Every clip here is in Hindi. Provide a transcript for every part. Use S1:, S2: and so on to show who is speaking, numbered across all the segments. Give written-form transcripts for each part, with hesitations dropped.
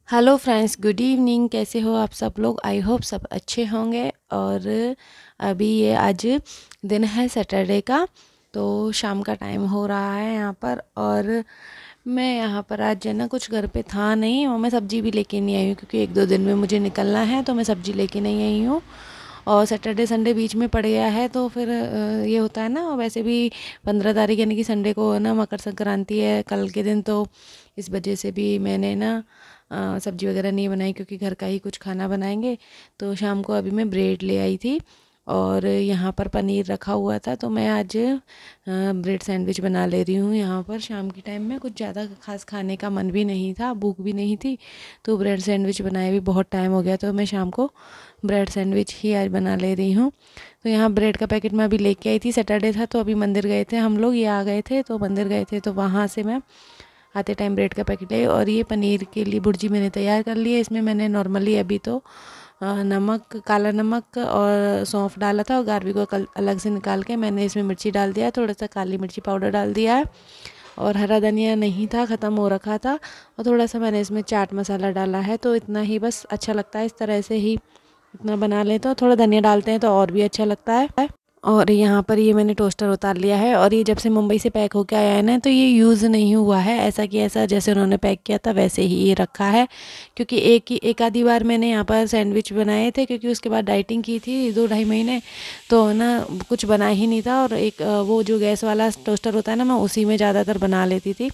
S1: Hello friends, good evening. कैसे हो आप सब लोग? आई होप सब अच्छे होंगे। और अभी ये आज दिन है सैटरडे का, तो शाम का टाइम हो रहा है यहाँ पर। और मैं यहाँ पर आज है ना, कुछ घर पे था नहीं और मैं सब्ज़ी भी लेके नहीं आई हूँ क्योंकि 1-2 दिन में मुझे निकलना है, तो मैं सब्ज़ी लेके नहीं आई हूँ। और सैटरडे संडे बीच में पड़ गया है, तो फिर ये होता है ना। और वैसे भी 15 तारीख यानी कि संडे को है ना, मकर संक्रांति है कल के दिन, तो इस वजह से भी मैंने ना सब्जी वगैरह नहीं बनाई क्योंकि घर का ही कुछ खाना बनाएंगे। तो शाम को अभी मैं ब्रेड ले आई थी और यहाँ पर पनीर रखा हुआ था, तो मैं आज ब्रेड सैंडविच बना ले रही हूँ। यहाँ पर शाम के टाइम में कुछ ज़्यादा खास खाने का मन भी नहीं था, भूख भी नहीं थी, तो ब्रेड सैंडविच बनाए भी बहुत टाइम हो गया, तो मैं शाम को ब्रेड सैंडविच ही आज बना ले रही हूँ। तो यहाँ ब्रेड का पैकेट मैं अभी लेके आई थी, सैटरडे था तो अभी मंदिर गए थे हम लोग, ये आ गए थे तो मंदिर गए थे, तो वहाँ से मैं आते टाइम ब्रेड का पैकेट ले। और ये पनीर के लिए भुर्जी मैंने तैयार कर ली है। इसमें मैंने नॉर्मली अभी तो नमक, काला नमक और सौंफ डाला था, और गार्लिक को अलग से निकाल के मैंने इसमें मिर्ची डाल दिया, थोड़ा सा काली मिर्ची पाउडर डाल दिया है। और हरा धनिया नहीं था, ख़त्म हो रखा था, और थोड़ा सा मैंने इसमें चाट मसाला डाला है। तो इतना ही बस, अच्छा लगता है इस तरह से ही, इतना बना लेते हो। थोड़ा धनिया डालते हैं तो और भी अच्छा लगता है। और यहाँ पर ये मैंने टोस्टर उतार लिया है, और ये जब से मुंबई से पैक होके आया है ना, तो ये यूज़ नहीं हुआ है। ऐसा कि ऐसा जैसे उन्होंने पैक किया था वैसे ही ये रखा है, क्योंकि एक आधी बार मैंने यहाँ पर सैंडविच बनाए थे, क्योंकि उसके बाद डाइटिंग की थी 2-2.5 महीने, तो ना कुछ बना ही नहीं था। और एक वो जो गैस वाला टोस्टर होता है ना, मैं उसी में ज़्यादातर बना लेती थी।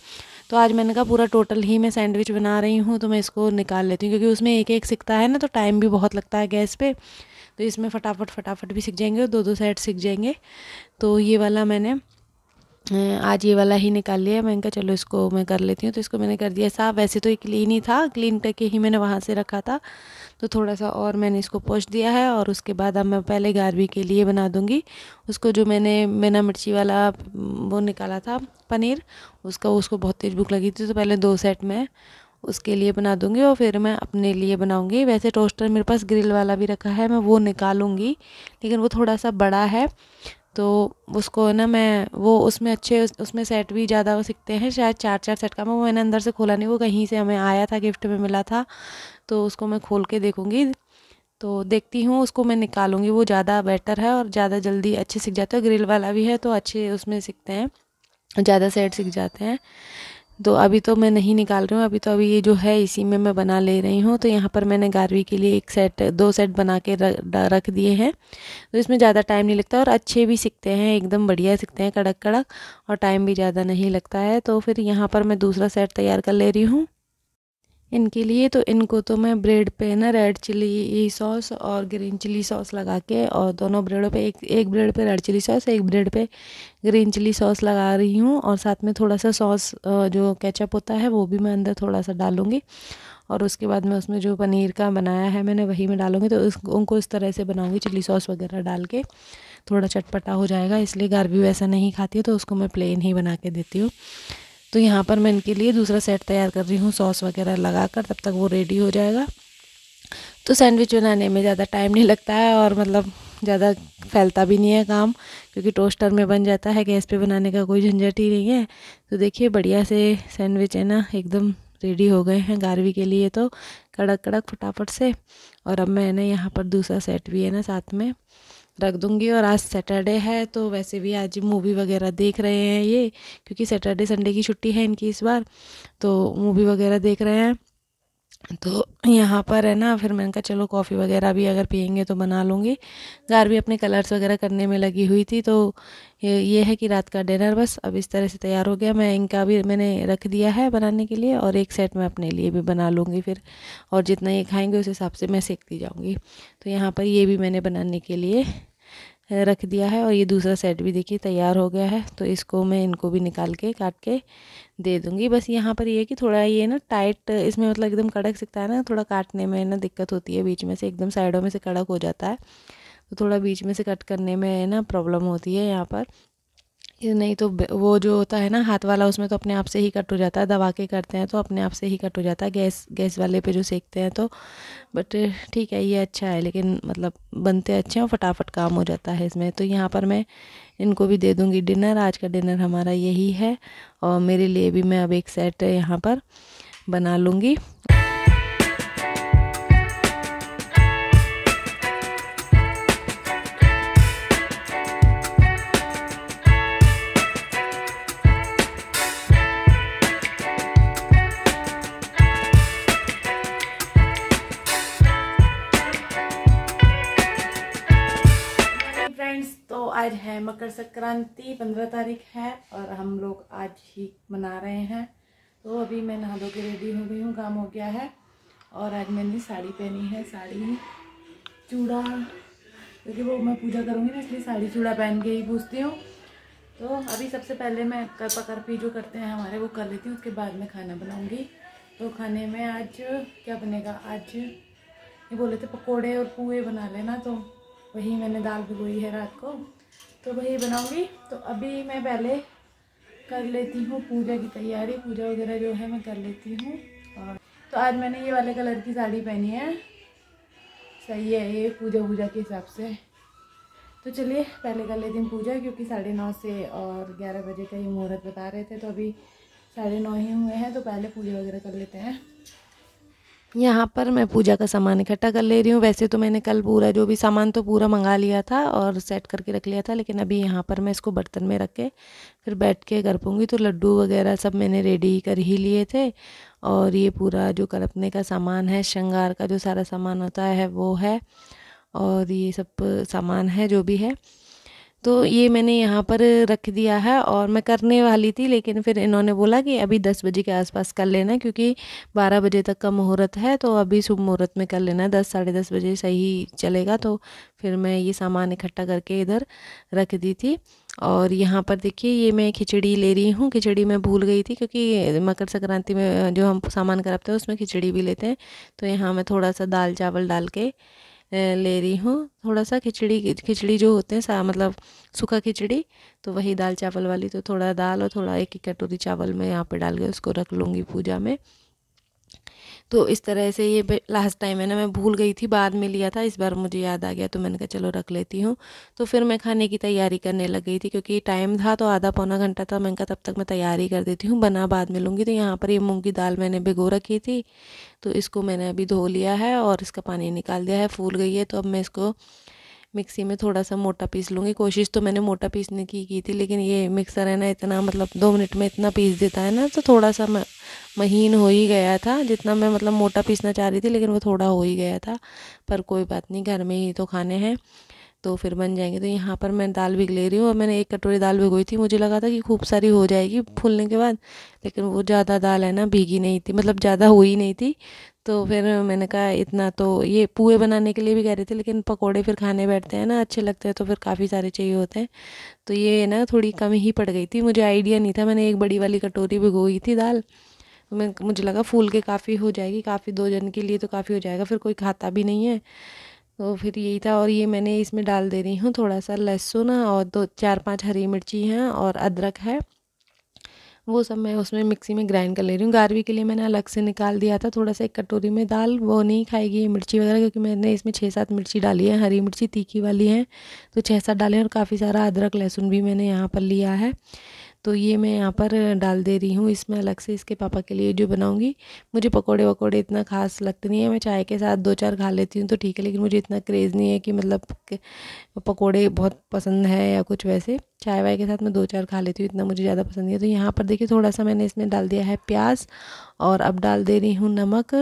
S1: तो आज मैंने कहा पूरा टोटल ही मैं सैंडविच बना रही हूँ, तो मैं इसको निकाल लेती हूँ, क्योंकि उसमें एक एक सिकता है ना, तो टाइम भी बहुत लगता है गैस पे। तो इसमें फटाफट फटाफट भी सीख जाएंगे और 2-2 साइड सीख जाएंगे। तो ये वाला मैंने आज ये वाला ही निकाल लिया। मैंने कहा चलो इसको मैं कर लेती हूँ, तो इसको मैंने कर दिया साफ। वैसे तो ये क्लीन ही था, क्लीन करके ही मैंने वहाँ से रखा था, तो थोड़ा सा और मैंने इसको पोंछ दिया है। और उसके बाद अब मैं पहले गार्बी के लिए बना दूँगी उसको, जो मैंने बिना मिर्ची वाला वो निकाला था पनीर, उसको बहुत तेज़ भूख लगी थी, तो पहले 2 सेट में उसके लिए बना दूँगी और फिर मैं अपने लिए बनाऊँगी। वैसे टोस्टर मेरे पास ग्रिल वाला भी रखा है, मैं वो निकालूँगी, लेकिन वो थोड़ा सा बड़ा है, तो उसको ना मैं वो उसमें अच्छे उसमें सेट भी ज़्यादा सिकते हैं, शायद 4-4 सेट का। वो मैंने अंदर से खोला नहीं, वो कहीं से हमें आया था, गिफ्ट में मिला था, तो उसको मैं खोल के देखूँगी। तो देखती हूँ, उसको मैं निकालूँगी, वो ज़्यादा बेटर है और ज़्यादा जल्दी अच्छे सिक जाते हैं। ग्रिल वाला भी है तो अच्छे उसमें सिकते हैं, ज़्यादा सेट सिक जाते हैं। तो अभी तो मैं नहीं निकाल रही हूँ, अभी ये जो है इसी में मैं बना ले रही हूँ। तो यहाँ पर मैंने गारवी के लिए 2 सेट बना के रख दिए हैं, तो इसमें ज़्यादा टाइम नहीं लगता और अच्छे भी सिकते हैं, एकदम बढ़िया सिकते हैं, कड़क कड़क, और टाइम भी ज़्यादा नहीं लगता है। तो फिर यहाँ पर मैं दूसरा सेट तैयार कर ले रही हूँ इनके लिए। तो इनको तो मैं ब्रेड पे ना रेड चिली सॉस और ग्रीन चिली सॉस लगा के, और दोनों ब्रेडों पे एक ब्रेड पे रेड चिली सॉस, एक ब्रेड पे ग्रीन चिली सॉस लगा रही हूँ। और साथ में थोड़ा सा सॉस, जो केचप होता है, वो भी मैं अंदर थोड़ा सा डालूँगी। और उसके बाद मैं उसमें जो पनीर का बनाया है मैंने, वही मैं डालूँगी। तो उनको इस तरह से बनाऊँगी, चिली सॉस वगैरह डाल के, थोड़ा चटपटा हो जाएगा, इसलिए गार्बी वैसा नहीं खाती है, तो उसको मैं प्लेन ही बना के देती हूँ। तो यहाँ पर मैं इनके लिए दूसरा सेट तैयार कर रही हूँ सॉस वगैरह लगाकर, तब तक वो रेडी हो जाएगा। तो सैंडविच बनाने में ज़्यादा टाइम नहीं लगता है, और मतलब ज़्यादा फैलता भी नहीं है काम, क्योंकि टोस्टर में बन जाता है, गैस पे बनाने का कोई झंझट ही नहीं है। तो देखिए बढ़िया से सैंडविच है ना, एकदम रेडी हो गए हैं गारवी के लिए, तो कड़क कड़क फटाफट से। और अब मैं ना यहाँ पर दूसरा सेट भी है ना साथ में रख दूँगी। और आज सैटरडे है, तो वैसे भी आज मूवी वगैरह देख रहे हैं ये, क्योंकि सैटरडे संडे की छुट्टी है इनकी इस बार, तो मूवी वगैरह देख रहे हैं। तो यहाँ पर है ना, फिर मैंने कहा चलो कॉफ़ी वगैरह भी अगर पियेंगे तो बना लूँगी। घर भी अपने कलर्स वगैरह करने में लगी हुई थी। तो ये है कि रात का डिनर बस अब इस तरह से तैयार हो गया। मैं इनका भी मैंने रख दिया है बनाने के लिए, और एक सेट मैं अपने लिए भी बना लूँगी फिर, और जितना ये खाएंगे उस हिसाब से मैं सेकती जाऊँगी। तो यहाँ पर ये भी मैंने बनाने के लिए रख दिया है। और ये दूसरा सेट भी देखिए तैयार हो गया है, तो इसको मैं इनको भी निकाल के काट के दे दूँगी। बस यहाँ पर ये है कि थोड़ा ये ना टाइट, इसमें मतलब एकदम कड़क सिकता है ना, थोड़ा काटने में ना दिक्कत होती है, बीच में से एकदम साइडों में से कड़क हो जाता है, तो थोड़ा बीच में से कट करने में ना प्रॉब्लम होती है यहाँ पर। ये नहीं तो वो जो होता है ना हाथ वाला, उसमें तो अपने आप से ही कट हो जाता है, दबा के करते हैं तो अपने आप से ही कट हो जाता है, गैस वाले पे जो सेकते हैं तो। बट ठीक है, ये अच्छा है, लेकिन मतलब बनते अच्छे हैं और फटाफट काम हो जाता है इसमें। तो यहाँ पर मैं इनको भी दे दूँगी डिनर। आज का डिनर हमारा यही है, और मेरे लिए भी मैं अब एक सेट यहाँ पर बना लूँगी। आज है मकर संक्रांति, 15 तारीख है और हम लोग आज ही मना रहे हैं। तो अभी मैं नहा धो के रेडी हो गई हूँ, काम हो गया है। और आज मैंने साड़ी पहनी है, साड़ी चूड़ा, क्योंकि वो मैं पूजा करूँगी ना, इसलिए साड़ी चूड़ा पहन के ही पूछती हूँ। तो अभी सबसे पहले मैं करपी जो करते हैं हमारे वो कर लेती हूँ, उसके बाद में खाना बनाऊँगी। तो खाने में आज क्या बनेगा, आज ये बोले थे पकोड़े और पुए बना लेना, तो वही मैंने दाल भिगोई है रात को, तो वही बनाऊंगी। तो अभी मैं पहले कर लेती हूँ पूजा की तैयारी, पूजा वगैरह जो है मैं कर लेती हूँ। और तो आज मैंने ये वाले कलर की साड़ी पहनी है, सही है ये पूजा के हिसाब से। तो चलिए पहले कर लेती हूँ पूजा, क्योंकि 9:30 से और 11 बजे का ही मुहूर्त बता रहे थे, तो अभी 9:30 ही हुए हैं, तो पहले पूजा वगैरह कर लेते हैं। यहाँ पर मैं पूजा का सामान इकट्ठा कर ले रही हूँ। वैसे तो मैंने कल पूरा जो भी सामान तो पूरा मंगा लिया था और सेट करके रख लिया था, लेकिन अभी यहाँ पर मैं इसको बर्तन में रख के फिर बैठ के कर पाऊँगी। तो लड्डू वगैरह सब मैंने रेडी कर ही लिए थे, और ये पूरा जो करपने का सामान है, श्रृंगार का जो सारा सामान होता है वो है, और ये सब सामान है जो भी है, तो ये मैंने यहाँ पर रख दिया है। और मैं करने वाली थी, लेकिन फिर इन्होंने बोला कि अभी 10 बजे के आसपास कर लेना, क्योंकि 12 बजे तक का मुहूर्त है, तो अभी शुभ मुहूर्त में कर लेना, 10 साढ़े 10 बजे सही चलेगा। तो फिर मैं ये सामान इकट्ठा करके इधर रख दी थी। और यहाँ पर देखिए ये मैं खिचड़ी ले रही हूँ। खिचड़ी मैं भूल गई थी, क्योंकि मकर संक्रांति में जो हम सामान करते हैं उसमें खिचड़ी भी लेते हैं। तो यहाँ मैं थोड़ा सा दाल चावल डाल के ले रही हूँ, थोड़ा सा खिचड़ी जो होते हैं मतलब सूखा खिचड़ी, तो वही दाल चावल वाली। तो थोड़ा दाल और थोड़ा एक कटोरी चावल मैं यहाँ पे डाल के उसको रख लूँगी पूजा में। तो इस तरह से ये लास्ट टाइम है ना, मैं भूल गई थी, बाद में लिया था, इस बार मुझे याद आ गया, तो मैंने कहा चलो रख लेती हूँ। तो फिर मैं खाने की तैयारी करने लग गई थी, क्योंकि टाइम था तो आधा पौना घंटा था। मैंने कहा तब तक मैं तैयारी कर देती हूँ, बना बाद में लूँगी। तो यहाँ पर ये मूँग की दाल मैंने भिगो रखी थी, तो इसको मैंने अभी धो लिया है और इसका पानी निकाल दिया है, फूल गई है। तो अब मैं इसको मिक्सी में थोड़ा सा मोटा पीस लूँगी। कोशिश तो मैंने मोटा पीसने की थी, लेकिन ये मिक्सर है ना, इतना मतलब 2 मिनट में इतना पीस देता है ना, तो थोड़ा सा महीन हो ही गया था। जितना मैं मतलब मोटा पीसना चाह रही थी, लेकिन वो थोड़ा हो ही गया था, पर कोई बात नहीं, घर में ही तो खाने हैं, तो फिर बन जाएंगे। तो यहाँ पर मैं दाल भिग ले रही हूँ, और मैंने 1 कटोरी दाल भिगोई थी। मुझे लगा था कि खूब सारी हो जाएगी फूलने के बाद, लेकिन वो ज़्यादा दाल है ना भीगी नहीं थी, मतलब ज़्यादा हुई नहीं थी। तो फिर मैंने कहा इतना तो, ये पुए बनाने के लिए भी कह रहे थे, लेकिन पकोड़े फिर खाने बैठते हैं ना, अच्छे लगते हैं, तो फिर काफ़ी सारे चाहिए होते हैं। तो ये ना थोड़ी कम ही पड़ गई थी, मुझे आइडिया नहीं था। मैंने 1 बड़ी वाली कटोरी भिगोई थी दाल, मुझे लगा फूल के काफ़ी हो जाएगी, काफ़ी 2 जन के लिए तो काफ़ी हो जाएगा, फिर कोई खाता भी नहीं है, तो फिर यही था। और ये मैंने इसमें डाल दे रही हूँ थोड़ा सा लहसुन, और 2-4-5 हरी मिर्ची हैं, और अदरक है, वो सब मैं उसमें मिक्सी में ग्राइंड कर ले रही हूँ। गारवी के लिए मैंने अलग से निकाल दिया था थोड़ा सा 1 कटोरी में दाल, वो नहीं खाएगी ये मिर्ची वगैरह, क्योंकि मैंने इसमें 6-7 मिर्ची डाली है, हरी मिर्ची तीखी वाली है, तो 6-7 डाले, और काफ़ी सारा अदरक लहसुन भी मैंने यहाँ पर लिया है। तो ये मैं यहाँ पर डाल दे रही हूँ इसमें अलग से, इसके पापा के लिए जो बनाऊँगी। मुझे पकोड़े वकोड़े इतना खास लगते नहीं है, मैं चाय के साथ 2-4 खा लेती हूँ तो ठीक है, लेकिन मुझे इतना क्रेज़ नहीं है कि मतलब पकोड़े बहुत पसंद है या कुछ वैसे। चाय वाय के साथ मैं 2-4 खा लेती हूँ, इतना मुझे ज़्यादा पसंद नहीं है। तो यहाँ पर देखिए थोड़ा सा मैंने इसमें डाल दिया है प्याज, और अब डाल दे रही हूँ नमक,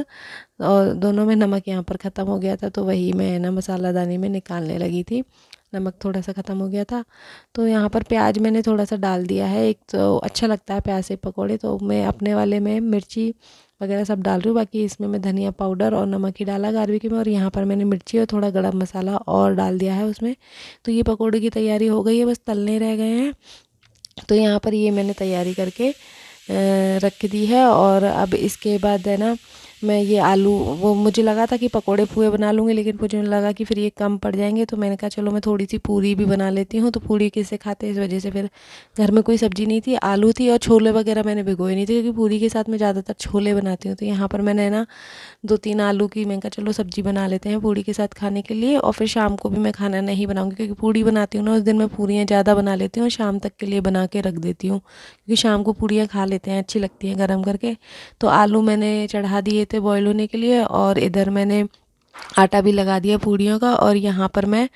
S1: और दोनों में नमक यहाँ पर ख़त्म हो गया था, तो वही मैं ना मसालादानी में निकालने लगी थी, नमक थोड़ा सा ख़त्म हो गया था। तो यहाँ पर प्याज मैंने थोड़ा सा डाल दिया है, एक तो अच्छा लगता है प्याज से पकोड़े, तो मैं अपने वाले में मिर्ची वगैरह सब डाल रही हूँ। बाकी इसमें मैं धनिया पाउडर और नमक ही डाला गार्लिक में, और यहाँ पर मैंने मिर्ची और थोड़ा गरम मसाला और डाल दिया है उसमें। तो ये पकोड़े की तैयारी हो गई है, बस तलने रह गए हैं। तो यहाँ पर ये मैंने तैयारी करके रख दी है। और अब इसके बाद है ना, मैं ये आलू, वो मुझे लगा था कि पकोड़े पुए बना लूँगी, लेकिन मुझे लगा कि फिर ये कम पड़ जाएंगे, तो मैंने कहा चलो मैं थोड़ी सी पूरी भी बना लेती हूँ। तो पूरी किससे खाते हैं, इस वजह से फिर घर में कोई सब्ज़ी नहीं थी, आलू थी, और छोले वगैरह मैंने भिगोए नहीं थे, क्योंकि पूरी के साथ मैं ज़्यादातर छोले बनाती हूँ। तो यहाँ पर मैंने ना 2-3 आलू की, मैंने कहा चलो सब्ज़ी बना लेते हैं पूरी के साथ खाने के लिए, और फिर शाम को भी मैं खाना नहीं बनाऊँगी, क्योंकि पूरी बनाती हूँ ना, उस दिन मैं पूरियाँ ज़्यादा बना लेती हूँ और शाम तक के लिए बना के रख देती हूँ, क्योंकि शाम को पूरियाँ खा लेते हैं, अच्छी लगती हैं गर्म करके। तो आलू मैंने चढ़ा दिए थे बॉयल होने के लिए, और इधर मैंने आटा भी लगा दिया पूड़ियों का। और यहाँ पर मैं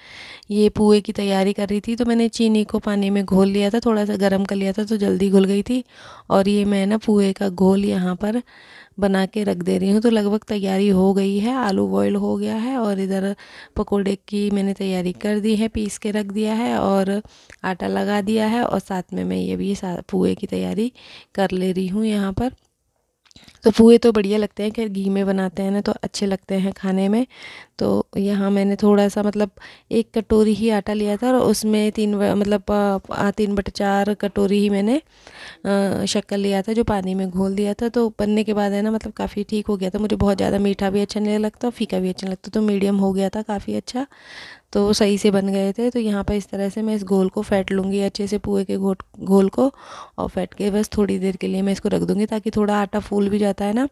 S1: ये पुए की तैयारी कर रही थी, तो मैंने चीनी को पानी में घोल लिया था, थोड़ा सा गर्म कर लिया था, तो जल्दी घुल गई थी। और ये मैं ना पुए का घोल यहाँ पर बना के रख दे रही हूँ। तो लगभग तैयारी हो गई है, आलू बॉयल हो गया है और इधर पकोड़े की मैंने तैयारी कर दी है, पीस के रख दिया है और आटा लगा दिया है और साथ में मैं ये भी पुए की तैयारी कर ले रही हूँ यहाँ पर। तो पोहे तो बढ़िया लगते हैं कि घी में बनाते हैं ना, तो अच्छे लगते हैं खाने में। तो यहाँ मैंने थोड़ा सा मतलब 1 कटोरी ही आटा लिया था और उसमें 3/4 कटोरी ही मैंने शक्कर लिया था, जो पानी में घोल दिया था। तो बनने के बाद है ना मतलब काफ़ी ठीक हो गया था। मुझे बहुत ज़्यादा मीठा भी अच्छा नहीं लगता और फीका भी अच्छा नहीं लगता, तो मीडियम हो गया था काफ़ी अच्छा। तो सही से बन गए थे। तो यहाँ पर इस तरह से मैं इस घोल को फेंट लूँगी अच्छे से, पुए के घोल को, और फेंट के बस थोड़ी देर के लिए मैं इसको रख दूँगी ताकि थोड़ा आटा फूल भी जाता है ना।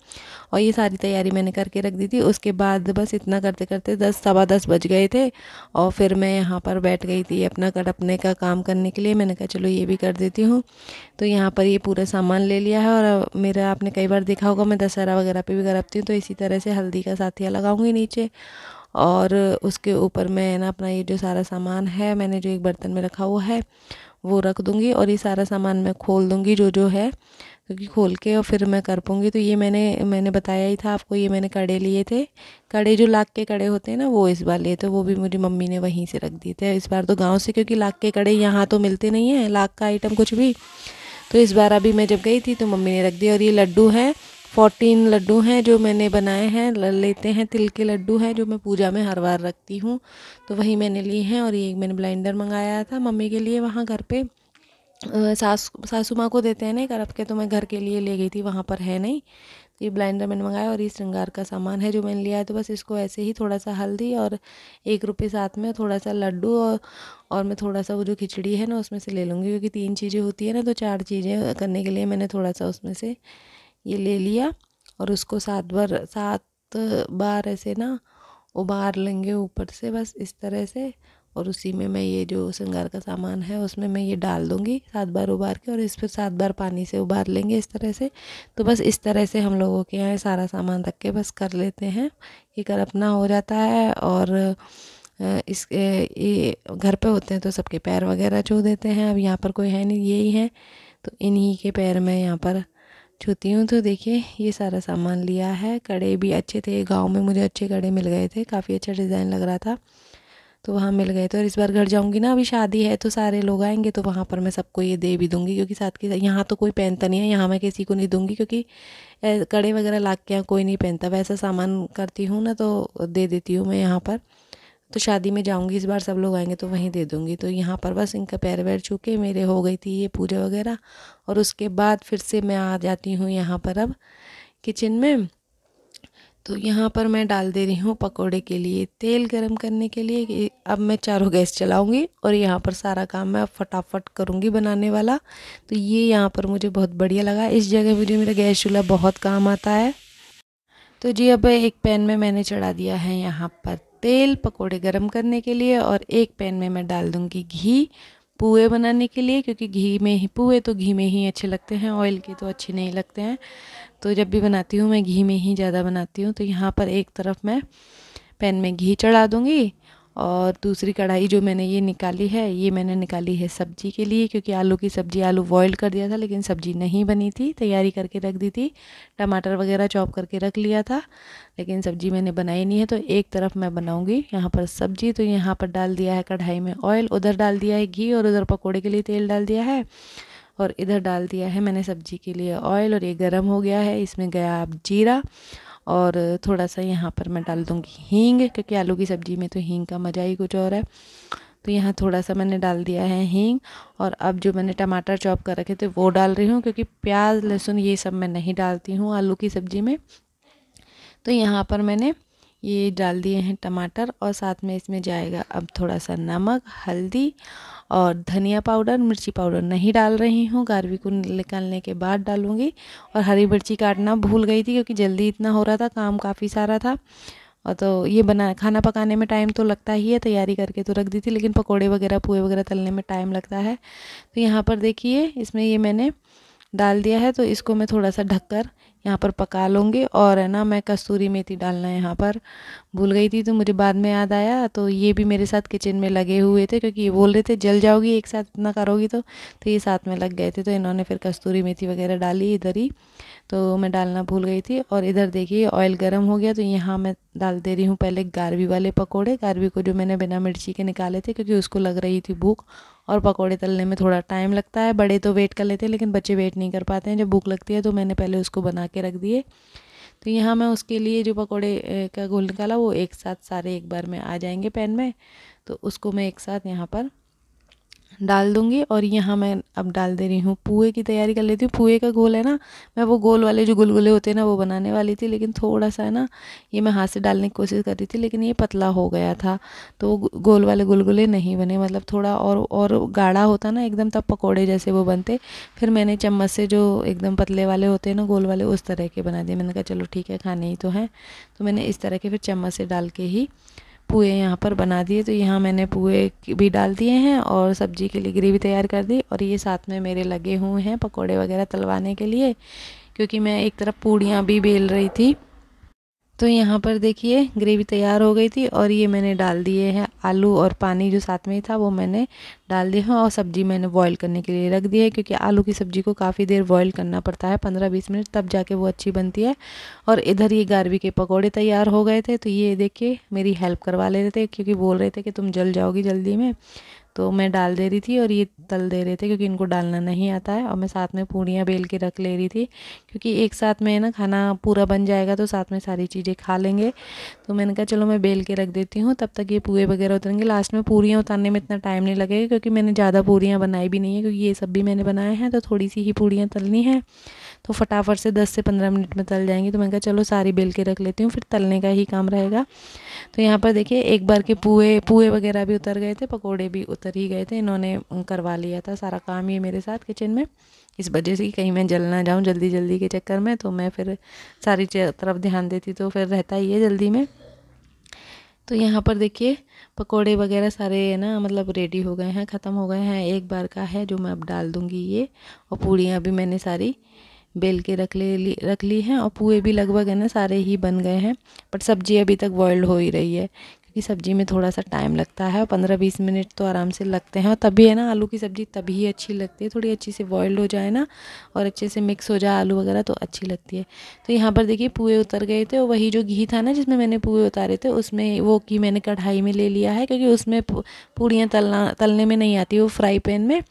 S1: और ये सारी तैयारी मैंने करके रख दी थी। उसके बाद बस इतना करते करते 10 सवा 10 बज गए थे और फिर मैं यहाँ पर बैठ गई थी अपना कड़पने का काम करने के लिए। मैंने कहा चलो ये भी कर देती हूँ। तो यहाँ पर ये पूरा सामान ले लिया है और मेरा आपने कई बार देखा होगा मैं दशहरा वगैरह पे भी करती हूँ। तो इसी तरह से हल्दी का साथिया लगाऊंगी नीचे और उसके ऊपर मैं ना अपना ये जो सारा सामान है मैंने जो एक बर्तन में रखा हुआ है वो रख दूँगी और ये सारा सामान मैं खोल दूँगी जो जो है, क्योंकि खोल के और फिर मैं कर पाऊँगी। तो ये मैंने बताया ही था आपको, ये मैंने कड़े लिए थे। कड़े जो लाख के कड़े होते हैं ना, वो इस बार लिए थे। वो भी मुझे मम्मी ने वहीं से रख दिए थे इस बार तो गाँव से, क्योंकि लाख के कड़े यहाँ तो मिलते नहीं हैं, लाख का आइटम कुछ भी। तो इस बार अभी मैं जब गई थी तो मम्मी ने रख दिया। और ये लड्डू हैं, 14 लड्डू हैं जो मैंने बनाए हैं, लेते हैं तिल के लड्डू हैं जो मैं पूजा में हर बार रखती हूँ। तो वही मैंने लिए हैं। और ये मैंने ब्लेंडर मंगाया था मम्मी के लिए वहाँ घर पे, सासू माँ को देते हैं ना एक अरब के, तो मैं घर के लिए ले गई थी, वहाँ पर है नहीं। तो ये ब्लेंडर मैंने मंगाया और ये श्रृंगार का सामान है जो मैंने लिया है। तो बस इसको ऐसे ही थोड़ा सा हल्दी और 1 रुपये साथ में थोड़ा सा लड्डू और मैं थोड़ा सा वो जो खिचड़ी है ना उसमें से ले लूँगी, क्योंकि 3 चीज़ें होती है ना, तो 4 चीज़ें करने के लिए मैंने थोड़ा सा उसमें से ये ले लिया। और उसको 7 बार ऐसे ना उबार लेंगे ऊपर से, बस इस तरह से। और उसी में मैं ये जो श्रृंगार का सामान है उसमें मैं ये डाल दूँगी 7 बार उबार के, और इस पर 7 बार पानी से उबार लेंगे इस तरह से। तो बस इस तरह से हम लोगों के यहाँ सारा सामान रख के बस कर लेते हैं, ये कर अपना हो जाता है। और ये घर पे होते हैं तो सबके पैर वगैरह छू देते हैं। अब यहाँ पर कोई है नहीं, यही है, तो इन्हीं के पैर में यहाँ पर छूती हूँ। तो देखिए ये सारा सामान लिया है। कड़े भी अच्छे थे, गांव में मुझे अच्छे कड़े मिल गए थे, काफ़ी अच्छा डिज़ाइन लग रहा था, तो वहाँ मिल गए थे। और इस बार घर जाऊँगी ना, अभी शादी है तो सारे लोग आएंगे, तो वहाँ पर मैं सबको ये दे भी दूँगी, क्योंकि साथ के यहाँ तो कोई पहनता नहीं है, यहाँ मैं किसी को नहीं दूँगी, क्योंकि कड़े वगैरह ला के यहाँ कोई नहीं पहनता। वैसा सामान करती हूँ ना तो दे देती हूँ मैं यहाँ पर। तो शादी में जाऊंगी इस बार, सब लोग आएंगे तो वहीं दे दूंगी। तो यहाँ पर बस इनका पैर वैर छू के मेरे हो गई थी ये पूजा वगैरह। और उसके बाद फिर से मैं आ जाती हूँ यहाँ पर अब किचन में। तो यहाँ पर मैं डाल दे रही हूँ पकोड़े के लिए तेल गरम करने के लिए अब मैं चारों गैस चलाऊंगी और यहाँ पर सारा काम मैं फटाफट करूँगी बनाने वाला। तो ये यहाँ पर मुझे बहुत बढ़िया लगा, इस जगह मुझे मेरा गैस चूल्हा बहुत काम आता है। तो जी अब एक पैन में मैंने चढ़ा दिया है यहाँ पर तेल पकोड़े गरम करने के लिए, और एक पैन में मैं डाल दूँगी घी पुए बनाने के लिए, क्योंकि घी में ही पुए तो घी में ही अच्छे लगते हैं, ऑयल के तो अच्छे नहीं लगते हैं। तो जब भी बनाती हूँ मैं घी में ही ज़्यादा बनाती हूँ। तो यहाँ पर एक तरफ मैं पैन में घी चढ़ा दूँगी और दूसरी कढ़ाई जो मैंने ये निकाली है, ये मैंने निकाली है सब्जी के लिए, क्योंकि आलू की सब्ज़ी आलू बॉईल कर दिया था लेकिन सब्ज़ी नहीं बनी थी, तैयारी करके रख दी थी, टमाटर वगैरह चॉप करके रख लिया था, लेकिन सब्ज़ी मैंने बनाई नहीं है। तो एक तरफ मैं बनाऊंगी यहाँ पर सब्ज़ी। तो यहाँ पर डाल दिया है कढ़ाई में ऑयल, उधर डाल दिया है घी और उधर पकौड़े के लिए तेल डाल दिया है, और इधर डाल दिया है मैंने सब्ज़ी के लिए ऑयल, और ये गर्म हो गया है। इसमें गया अब जीरा और थोड़ा सा यहाँ पर मैं डाल दूँगी हींग, क्योंकि आलू की सब्ज़ी में तो हींग का मज़ा ही कुछ और है। तो यहाँ थोड़ा सा मैंने डाल दिया है हींग, और अब जो मैंने टमाटर चॉप कर रखे थे वो डाल रही हूँ, क्योंकि प्याज लहसुन ये सब मैं नहीं डालती हूँ आलू की सब्ज़ी में। तो यहाँ पर मैंने ये डाल दिए हैं टमाटर, और साथ में इसमें जाएगा अब थोड़ा सा नमक, हल्दी और धनिया पाउडर। मिर्ची पाउडर नहीं डाल रही हूँ, गार्वी को निकालने के बाद डालूँगी। और हरी मिर्ची काटना भूल गई थी, क्योंकि जल्दी इतना हो रहा था, काम काफ़ी सारा था। और तो ये खाना पकाने में टाइम तो लगता ही है, तैयारी करके तो रख दी थी, लेकिन पकोड़े वगैरह पुए वगैरह तलने में टाइम लगता है। तो यहाँ पर देखिए इसमें ये मैंने डाल दिया है, तो इसको मैं थोड़ा सा ढककर यहाँ पर पका लूँगी। और है ना, मैं कसूरी मेथी डालना यहाँ पर भूल गई थी, तो मुझे बाद में याद आया। तो ये भी मेरे साथ किचन में लगे हुए थे, क्योंकि ये बोल रहे थे जल जाओगी एक साथ इतना करोगी तो ये साथ में लग गए थे। तो इन्होंने फिर कसूरी मेथी वगैरह डाली इधर ही, तो मैं डालना भूल गई थी। और इधर देखिए ऑयल गर्म हो गया, तो यहाँ मैं डाल दे रही हूँ पहले गारवी वाले पकोड़े। गारवी को जो मैंने बिना मिर्ची के निकाले थे, क्योंकि उसको लग रही थी भूख, और पकोड़े तलने में थोड़ा टाइम लगता है। बड़े तो वेट कर लेते हैं, लेकिन बच्चे वेट नहीं कर पाते हैं, जब भूख लगती है। तो मैंने पहले उसको बना के रख दिए। तो यहाँ मैं उसके लिए जो पकोड़े का घोल निकाला, वो एक साथ सारे एक बार में आ जाएंगे पैन में, तो उसको मैं एक साथ यहाँ पर डाल दूंगी। और यहाँ मैं अब डाल दे रही हूँ पुए की तैयारी कर लेती हूँ। पुए का घोल है ना, मैं वो गोल वाले जो गुलगुले होते हैं ना, वो बनाने वाली थी, लेकिन थोड़ा सा है ना, ये मैं हाथ से डालने की कोशिश कर रही थी, लेकिन ये पतला हो गया था, तो गोल वाले गुलगुले नहीं बने। मतलब थोड़ा और गाढ़ा होता ना एकदम, तब पकौड़े जैसे वो बनते। फिर मैंने चम्मच से जो एकदम पतले वाले होते हैं ना, गोल वाले, उस तरह के बना दिए। मैंने कहा चलो ठीक है, खाने ही तो हैं, तो मैंने इस तरह के फिर चम्मच से डाल के ही पुए यहाँ पर बना दिए। तो यहाँ मैंने पुए भी डाल दिए हैं और सब्जी के लिए ग्रेवी तैयार कर दी। और ये साथ में मेरे लगे हुए हैं पकोड़े वगैरह तलवाने के लिए, क्योंकि मैं एक तरफ पूड़ियाँ भी बेल रही थी। तो यहाँ पर देखिए ग्रेवी तैयार हो गई थी, और ये मैंने डाल दिए हैं आलू, और पानी जो साथ में था वो मैंने डाल दिया है। और सब्जी मैंने बॉईल करने के लिए रख दी है, क्योंकि आलू की सब्ज़ी को काफ़ी देर बॉईल करना पड़ता है, 15-20 मिनट, तब जाके वो अच्छी बनती है। और इधर ये गारवी के पकौड़े तैयार हो गए थे, तो ये देखिए मेरी हेल्प करवा ले रहे थे, क्योंकि बोल रहे थे कि तुम जल जाओगी जल्दी में। तो मैं डाल दे रही थी और ये तल दे रहे थे, क्योंकि इनको डालना नहीं आता है। और मैं साथ में पूड़ियाँ बेल के रख ले रही थी, क्योंकि एक साथ में ना खाना पूरा बन जाएगा, तो साथ में सारी चीज़ें खा लेंगे। तो मैंने कहा चलो मैं बेल के रख देती हूँ, तब तक ये पुए वगैरह उतरेंगे। लास्ट में पूरियाँ उतारने में इतना टाइम नहीं लगेगा, क्योंकि मैंने ज़्यादा पूरियाँ बनाई भी नहीं है, क्योंकि ये सब भी मैंने बनाए हैं, तो थोड़ी सी ही पूड़ियाँ तलनी है, तो फटाफट से 10 से 15 मिनट में तल जाएंगी। तो मैंने कहा चलो सारी बेल के रख लेती हूँ, फिर तलने का ही काम रहेगा। तो यहाँ पर देखिए एक बार के पुए वगैरह भी उतर गए थे, पकोड़े भी उतर ही गए थे। इन्होंने करवा लिया था सारा काम ये मेरे साथ किचन में, इस वजह से कि कहीं मैं जल ना जाऊँ जल्दी जल्दी के चक्कर में। तो मैं फिर सारी तरफ ध्यान देती, तो फिर रहता ही है जल्दी में। तो यहाँ पर देखिए पकोड़े वगैरह सारे है ना, मतलब रेडी हो गए हैं, ख़त्म हो गए हैं, एक बार का है जो मैं अब डाल दूँगी ये। और पूड़ियाँ भी मैंने सारी बेल के रख ली हैं, और पुए भी लगभग है ना सारे ही बन गए हैं। बट सब्ज़ी अभी तक बॉइल्ड हो ही रही है, क्योंकि सब्ज़ी में थोड़ा सा टाइम लगता है, 15-20 मिनट तो आराम से लगते हैं। और तभी है ना आलू की सब्ज़ी तभी अच्छी लगती है, थोड़ी अच्छी से बॉइल्ड हो जाए ना, और अच्छे से मिक्स हो जाए आलू वगैरह, तो अच्छी लगती है। तो यहाँ पर देखिए पुए उतर गए थे, और वही जो घी था ना जिसमें मैंने पुए उतारे थे, उसमें वो घी मैंने कढ़ाई में ले लिया है, क्योंकि उसमें पूड़ियाँ तलने में नहीं आती, वो फ्राई पैन में।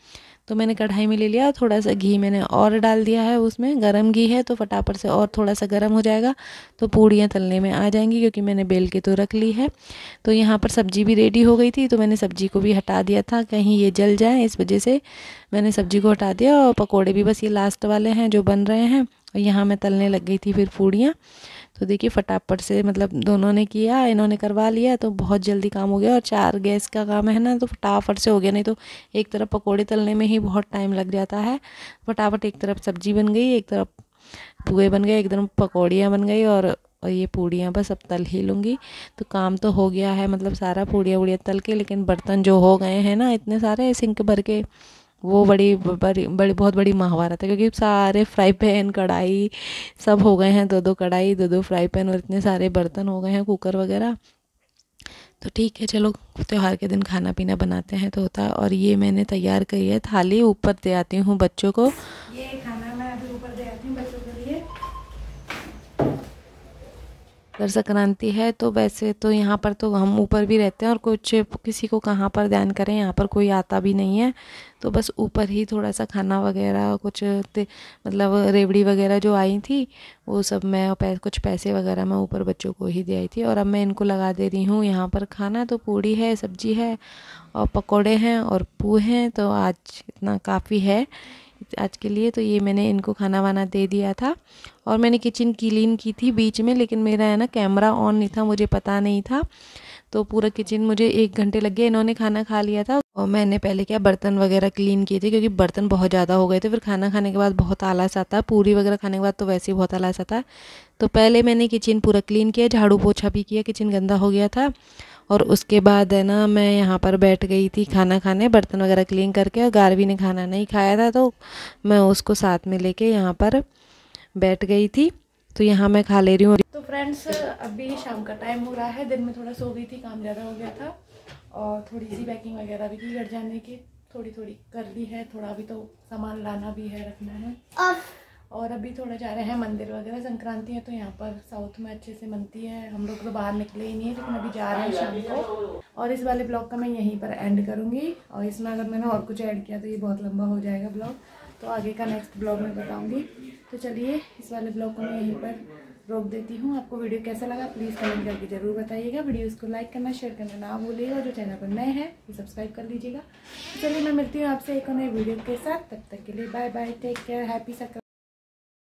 S1: तो मैंने कढ़ाई में ले लिया, थोड़ा सा घी मैंने और डाल दिया है उसमें, गरम घी है तो फटाफट से और थोड़ा सा गरम हो जाएगा, तो पूड़ियाँ तलने में आ जाएंगी, क्योंकि मैंने बेल के तो रख ली है। तो यहाँ पर सब्ज़ी भी रेडी हो गई थी, तो मैंने सब्ज़ी को भी हटा दिया था, कहीं ये जल जाए, इस वजह से मैंने सब्ज़ी को हटा दिया। और पकौड़े भी बस ये लास्ट वाले हैं जो बन रहे हैं, और यहाँ मैं तलने लग गई थी फिर पूड़ियाँ। तो देखिए फटाफट से मतलब दोनों ने किया, इन्होंने करवा लिया, तो बहुत जल्दी काम हो गया। और 4 गैस का काम है ना, तो फटाफट से हो गया, नहीं तो एक तरफ पकोड़े तलने में ही बहुत टाइम लग जाता है। फटाफट एक तरफ सब्जी बन गई, एक तरफ पुए बन गए, एक तरफ पकौड़ियाँ बन गई, और ये पूड़ियाँ बस अब तल ही लूँगी। तो काम तो हो गया है, मतलब सारा पूड़ियाँ वूड़ियाँ तल के, लेकिन बर्तन जो हो गए हैं ना इतने सारे सिंक भर के, वो बड़ी बहुत बड़ी महाभारत है, क्योंकि सारे फ्राई पैन कढ़ाई सब हो गए हैं, 2-2 कढ़ाई 2-2 फ्राई पैन, और इतने सारे बर्तन हो गए हैं, कुकर वगैरह। तो ठीक है चलो, त्योहार के दिन खाना पीना बनाते हैं तो होता है। और ये मैंने तैयार करी है थाली, ऊपर दे आती हूँ बच्चों को, ये खाना मैं अभी ऊपर दे आती हूँ बच्चों के लिए। मकर संक्रांति है, तो वैसे तो यहाँ पर तो हम ऊपर भी रहते हैं, और कुछ किसी को कहाँ पर ध्यान करें, यहाँ पर कोई आता भी नहीं है, तो बस ऊपर ही थोड़ा सा खाना वगैरह कुछ मतलब रेवड़ी वगैरह जो आई थी, वो सब मैं कुछ पैसे वगैरह मैं ऊपर बच्चों को ही दे आई थी। और अब मैं इनको लगा दे रही हूँ यहाँ पर खाना। तो पूड़ी है, सब्जी है, और पकोड़े हैं, और पूए हैं, तो आज इतना काफ़ी है आज के लिए। तो ये मैंने इनको खाना वाना दे दिया था, और मैंने किचन क्लीन की थी बीच में, लेकिन मेरा है ना कैमरा ऑन नहीं था, मुझे पता नहीं था, तो पूरा किचन मुझे 1 घंटे लग गया। इन्होंने खाना खा लिया था, और मैंने पहले क्या बर्तन वगैरह क्लीन किए थे, क्योंकि बर्तन बहुत ज़्यादा हो गए थे। फिर खाना खाने के बाद बहुत आलस आता है, पूरी वगैरह खाने के बाद तो वैसे ही बहुत आलस आता है। तो पहले मैंने किचन पूरा क्लीन किया, झाड़ू पोछा भी किया, किचन गंदा हो गया था। और उसके बाद है ना मैं यहाँ पर बैठ गई थी खाना खाने, बर्तन वगैरह क्लीन करके। और गारवी ने खाना नहीं खाया था, तो मैं उसको साथ में लेके यहाँ पर बैठ गई थी। तो यहाँ मैं खा ले रही हूँ। तो फ्रेंड्स अभी शाम का टाइम हो रहा है। दिन में थोड़ा सो गई थी, काम ज़्यादा हो गया था और थोड़ी सी पैकिंग वगैरह भी की घर जाने की, थोड़ी कर ली है। थोड़ा अभी तो सामान लाना भी है, रखना है। और अभी थोड़ा जा रहे हैं मंदिर वगैरह, संक्रांति है तो यहाँ पर साउथ में अच्छे से मनती है। हम लोग तो बाहर निकले ही नहीं है, लेकिन अभी जा रहे हैं शाम को। और इस वाले ब्लॉग का मैं यहीं पर एंड करूँगी। और इसमें अगर मैंने और कुछ ऐड किया तो ये बहुत लंबा हो जाएगा ब्लॉग, तो आगे का नेक्स्ट ब्लॉग में बताऊँगी। तो चलिए इस वाले ब्लॉग को मैं यहीं पर रोक देती हूँ। आपको वीडियो कैसा लगा प्लीज़ कमेंट करके ज़रूर बताइएगा। वीडियो को लाइक करना, शेयर करना ना भूलिएगा। जो चैनल पर नए हैं वो सब्सक्राइब कर लीजिएगा। तो चलिए मैं मिलती हूँ आपसे एक नई वीडियो के साथ। तब तक के लिए bye bye, take care, happy Sankranti.